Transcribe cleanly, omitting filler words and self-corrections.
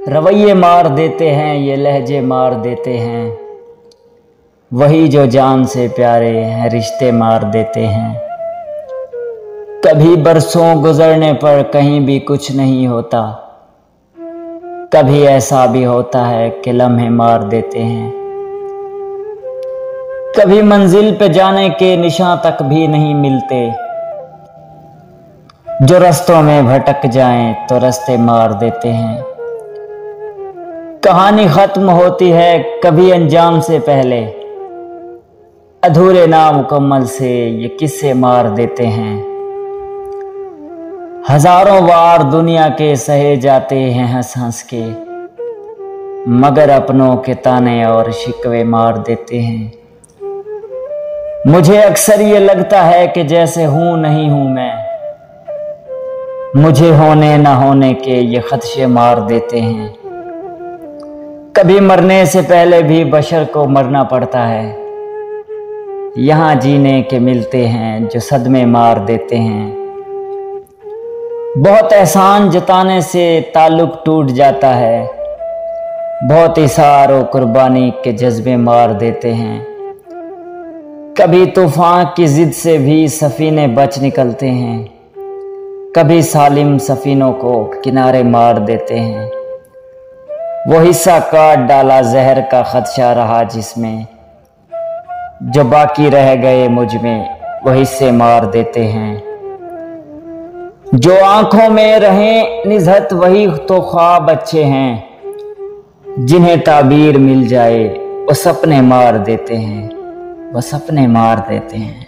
रवैये मार देते हैं, ये लहजे मार देते हैं, वही जो जान से प्यारे हैं रिश्ते मार देते हैं। कभी बरसों गुजरने पर कहीं भी कुछ नहीं होता, कभी ऐसा भी होता है कि लम्हे मार देते हैं। कभी मंजिल पे जाने के निशान तक भी नहीं मिलते, जो रास्तों में भटक जाएं तो रास्ते मार देते हैं। कहानी खत्म होती है कभी अंजाम से पहले, अधूरे नामुकम्मल से ये किस्से मार देते हैं। हजारों बार दुनिया के सहे जाते हैं हंस हंस के, मगर अपनों के ताने और शिकवे मार देते हैं। मुझे अक्सर ये लगता है कि जैसे हूं नहीं हूं मैं, मुझे होने ना होने के ये खदशे मार देते हैं। कभी मरने से पहले भी बशर को मरना पड़ता है, यहाँ जीने के मिलते हैं जो सदमे मार देते हैं। बहुत एहसान जताने से ताल्लुक टूट जाता है, बहुत इसार और कुर्बानी के जज्बे मार देते हैं। कभी तूफान की जिद से भी सफीने बच निकलते हैं, कभी सालिम सफीनों को किनारे मार देते हैं। वो हिस्सा काट डाला जहर का खदशा रहा जिसमें, जो बाकी रह गए मुझ में वो हिस्से मार देते हैं। जो आंखों में रहे निज़हत वही तो ख्वाब अच्छे हैं, जिन्हें ताबीर मिल जाए वो सपने मार देते हैं, वो सपने मार देते हैं।